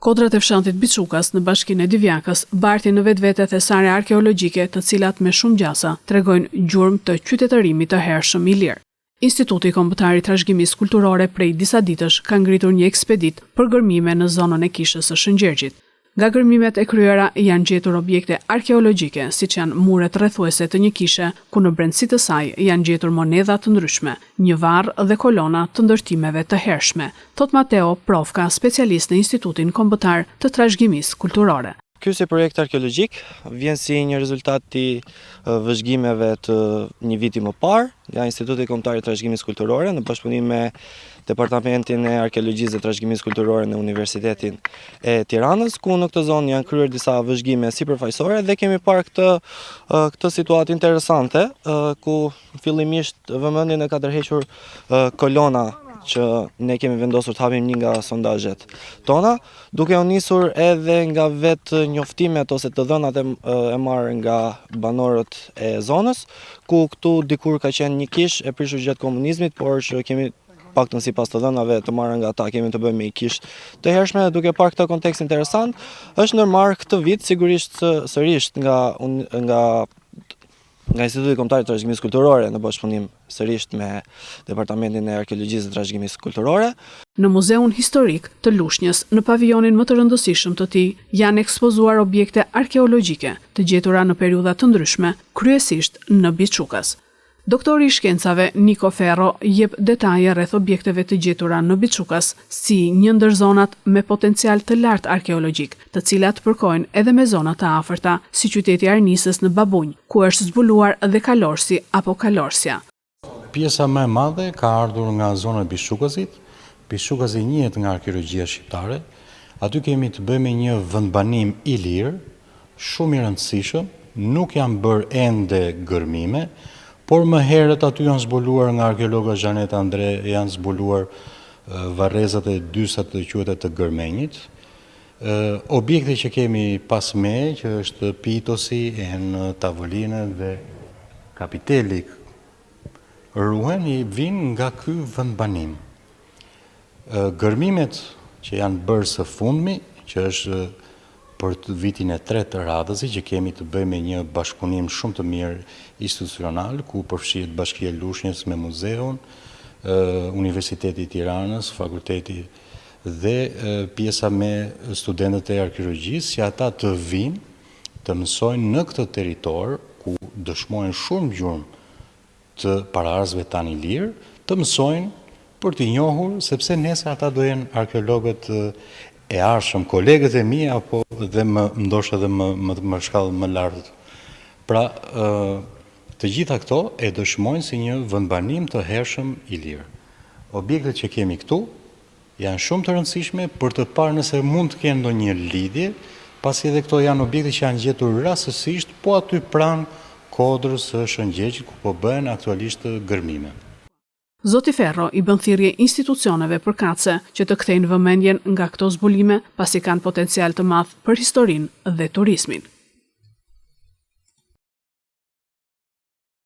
Kodrat e fshatit Biçukas në bashkinë e Divjakës bartin në vetvete thesare arkeologjike, të cilat me shumë gjasa tregojnë gjurmë të qytetërimit të hershëm i lirë. Instituti Kombëtar i Trashëgimisë Kulturore prej disa ditësh ka ngritur një ekspedit për gërmime në zonën e kishës së Shëngjergjit. Nga gërmimet e kryera janë gjetur objekte arkeologjike, siç janë muret rrethuese të një kishe, ku në brendësitë të saj janë gjetur monedha të ndryshme, një varr dhe kolona të ndërtimeve të hershme, thot Mateo Provka, specialist në Institutin Kombëtar të Trashëgimisë Kulturore. Ky si projekt arkeologjik vjen si një rezultat i vëzhgimeve të një viti më parë nga Instituti Kombëtar i Trashëgimisë Kulturore në bashkëpunim me Departamentin e Arkeologjisë dhe Trashëgimisë Kulturore në Universitetin e Tiranës, ku në këtë zonë janë kryer disa vëzhgime sipërfaqësore dhe kemi parë këtë situatë interesante, ku fillimisht vëmendjen e ka tërhequr kolona që ne kemi vendosur të hapim një nga sondazhet tona, duke u nisur edhe nga vetë njoftimet ose të dhënat e marrë nga banorët e zonës, ku këtu dikur ka qenë një kishë e prishur gjatë komunizmit, por që kemi paktën sipas të dhënave të marrë nga ata, kemi të bëjmë me një kishë të hershme, duke parë këtë kontekst interesant, është ndërmarrë këtë vit sigurisht sërish nga Instituti Kombëtar i Trashëgimisë Kulturore në bashkëpunim sërish me Departamentin e Arkeologjisë dhe Trashëgimisë Kulturore. Në Muzeun Historik të Lushnjës, në paviljonin më të rëndësishëm të tij, janë ekspozuar objekte arkeologjike të gjetura në periudha të ndryshme, kryesisht në Biçukas. Doktori i shkencave Niko Ferro jep detaje rreth objekteve të gjetura në Biçukas, si një ndër zonat me potencial të lartë arkeologjik, të cilat përkojnë edhe me zona të afërta, si qyteti Arnisës në Babunj, ku është zbuluar dhe Kalorsi apo Kalorsja. Pjesa më e madhe ka ardhur nga zona e Biçukasit. Biçukasi njihet nga arkeologjia shqiptare. Aty kemi të bëjmë një vendbanim i lirë, shumë i rëndësishëm, nuk janë bërë ende gërmime, por më herët aty janë zbuluar nga arkeologa Xhaneta Andre, janë zbuluar varrezat e dysat të quhet të Gërmenjit. Objekte që kemi pas me, që është pitosi, tavolinë dhe kapiteli ruhen, i vinë nga ky vendbanim. Gërmimet që janë bërë së fundmi, që është për vitin e 3 të radhës, që kemi të bëjmë me një bashkëpunim shumë të mirë institucional, ku përfshihet Bashkia e Lushnjës me muzeun, Universiteti i Tiranës, fakulteti dhe pjesa me studentët e arkeologjisë, që ata të vinë, të mësojnë në këtë territor, ku dëshmojnë shumë gjurmë të paraardhësve tani lirë, të mësojnë për t'i njohur, sepse nesër ata do jenë arkeologët e arshëm, kolegët e mi, apo dhe ndoshta dhe më shkallë më lartë. Pra, të gjitha këto e dëshmojnë si një vendbanim të hershëm i lirë. Objektet që kemi këtu janë shumë të rëndësishme për të parë nëse mund të kenë ndonjë lidhje, pasi edhe këto janë objekte që janë gjetur rastësisht, po aty pranë kodrës së Shëngjergjit, ku po bëhen aktualisht gërmime. Zoti Ferro i bën thirrje institucioneve përkatëse që të kthejnë vëmendjen nga këto zbulime, pasi kanë potencial të madh për historinë dhe turizmin.